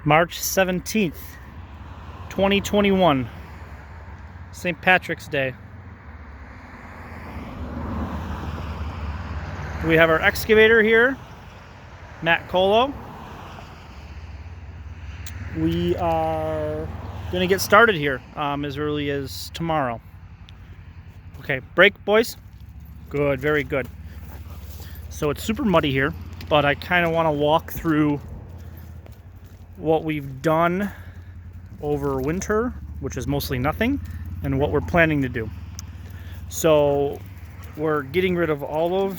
March 17th, 2021, St. Patrick's Day. We have our excavator here, Matt Colo. We are going to get started here as early as tomorrow. Okay, break, boys. Good, very good. So it's super muddy here, but I kind of want to walk through what we've done over winter, which is mostly nothing, and what we're planning to do. So we're getting rid of all of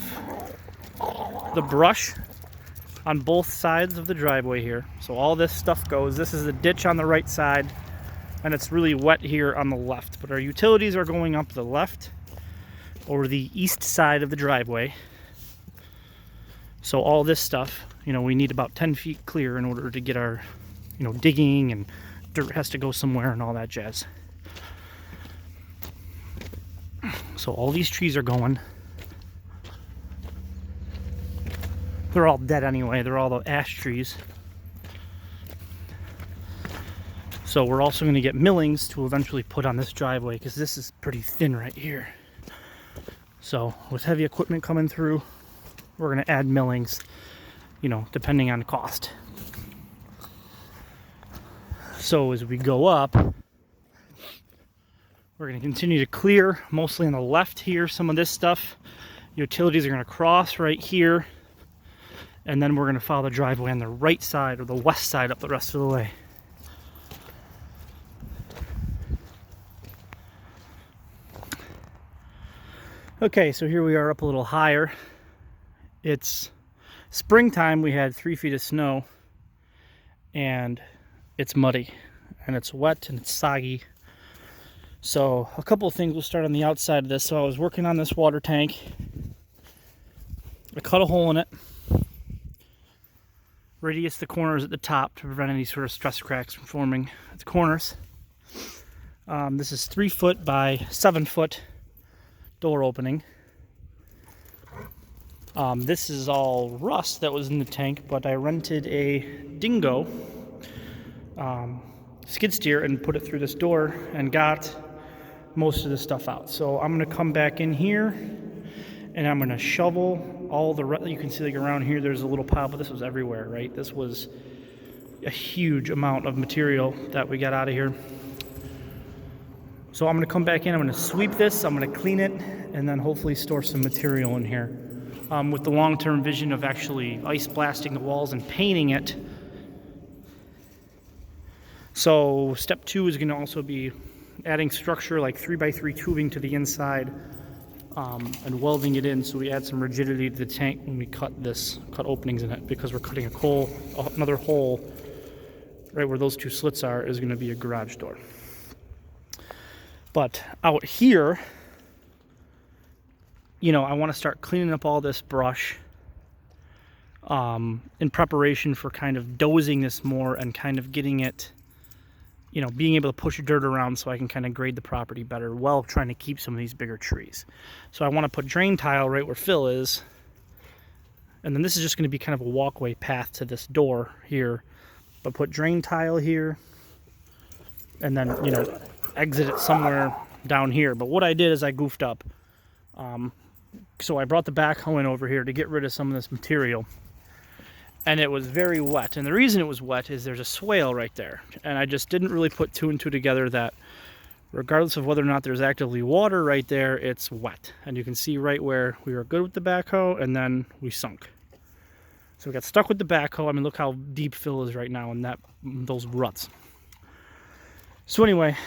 the brush on both sides of the driveway here. So all this stuff goes. This is the ditch on the right side, and it's really wet here on the left. But our utilities are going up the left or the east side of the driveway. So all this stuff, we need about 10 feet clear in order to get our, digging, and dirt has to go somewhere and all that jazz. So all these trees are going. They're all dead anyway. They're all the ash trees. So we're also going to get millings to eventually put on this driveway because this is pretty thin right here. So with heavy equipment coming through, we're going to add millings, depending on cost. So as we go up, we're going to continue to clear, mostly on the left here, some of this stuff. Utilities are going to cross right here, and then we're going to follow the driveway on the right side or the west side up the rest of the way. Okay, so here we are up a little higher. It's springtime. We had 3 feet of snow, and it's muddy, and it's wet, and it's soggy. So a couple of things. We'll start on the outside of this. So I was working on this water tank. I cut a hole in it. Radius the corners at the top to prevent any sort of stress cracks from forming at the corners. This is 3 foot by 7 foot door opening. This is all rust that was in the tank, but I rented a dingo skid steer and put it through this door and got most of the stuff out. So I'm going to come back in here and I'm going to shovel all the rust. You can see like around here there's a little pile, but this was everywhere, right? This was a huge amount of material that we got out of here. So I'm going to come back in, I'm going to sweep this, I'm going to clean it, and then hopefully store some material in here. With the long-term vision of actually ice blasting the walls and painting it. So step 2 is going to also be adding structure like 3x3 tubing to the inside and welding it in so we add some rigidity to the tank when we cut openings in it, because we're cutting another hole right where those 2 slits are is going to be a garage door. But out here, I want to start cleaning up all this brush in preparation for kind of dozing this more and kind of getting it, being able to push dirt around so I can kind of grade the property better while trying to keep some of these bigger trees. So I want to put drain tile right where Phil is. And then this is just going to be kind of a walkway path to this door here. But put drain tile here and then, exit it somewhere down here. But what I did is I goofed up. So I brought the backhoe in over here to get rid of some of this material. And it was very wet. And the reason it was wet is there's a swale right there. And I just didn't really put 2 and 2 together that regardless of whether or not there's actively water right there, it's wet. And you can see right where we were good with the backhoe and then we sunk. So we got stuck with the backhoe. I mean, look how deep Phil is right now in those ruts. So anyway,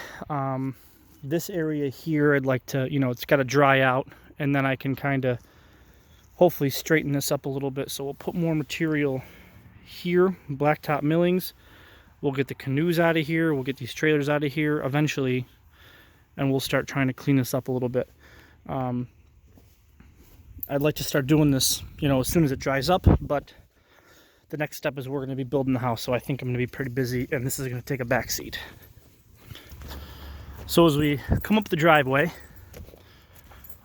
this area here, I'd like to, it's got to dry out, and then I can kind of hopefully straighten this up a little bit. So we'll put more material here, blacktop millings. We'll get the canoes out of here. We'll get these trailers out of here eventually, and we'll start trying to clean this up a little bit. I'd like to start doing this, as soon as it dries up, but the next step is we're going to be building the house. So I think I'm going to be pretty busy, and this is going to take a back seat. So as we come up the driveway,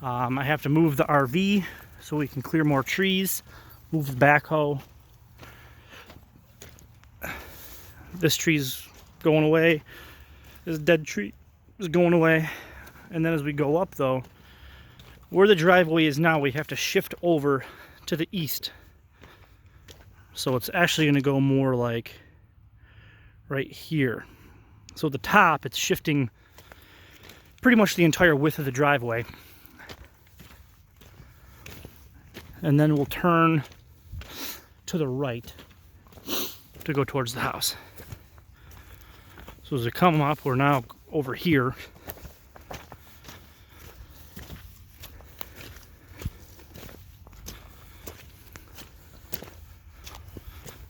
I have to move the RV so we can clear more trees, move the backhoe. this tree's going away. This dead tree is going away. And then as we go up though, where the driveway is now, we have to shift over to the east. So it's actually going to go more like right here. So at the top, it's shifting pretty much the entire width of the driveway. And then we'll turn to the right to go towards the house. So as we come up, we're now over here.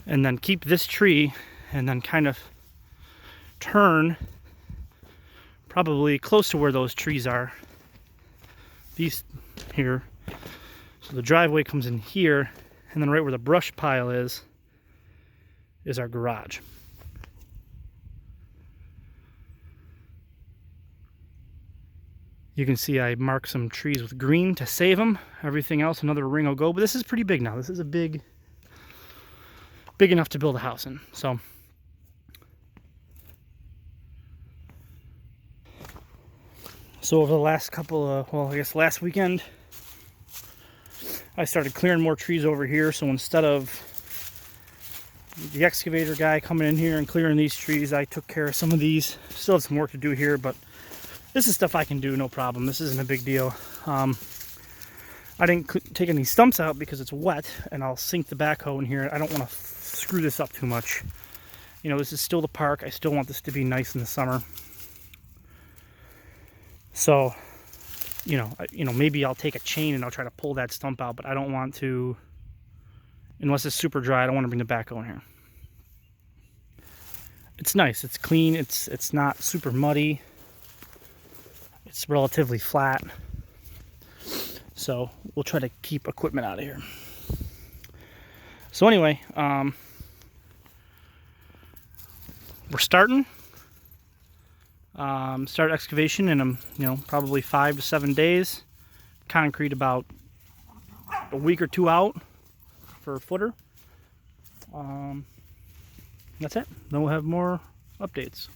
And then keep this tree and then kind of turn probably close to where those trees are. These here. So the driveway comes in here, and then right where the brush pile is our garage. You can see I marked some trees with green to save them. Everything else, another ring will go. But this is pretty big now. This is a big enough to build a house in. So over the last couple of, well, I guess last weekend, I started clearing more trees over here. So instead of the excavator guy coming in here and clearing these trees, I took care of some of these. Still have some work to do here, but this is stuff I can do, no problem. This isn't a big deal. I didn't take any stumps out because it's wet, and I'll sink the backhoe in here. I don't want to screw this up too much. You know, this is still the park. I still want this to be nice in the summer. So, you know, maybe I'll take a chain and I'll try to pull that stump out, but I don't want to, unless it's super dry, I don't want to bring the backhoe in here. It's nice. It's clean. It's not super muddy. It's relatively flat. So we'll try to keep equipment out of here. So anyway, we're starting. Start excavation in probably 5 to 7 days. Concrete about a week or two out for a footer. That's it. Then we'll have more updates.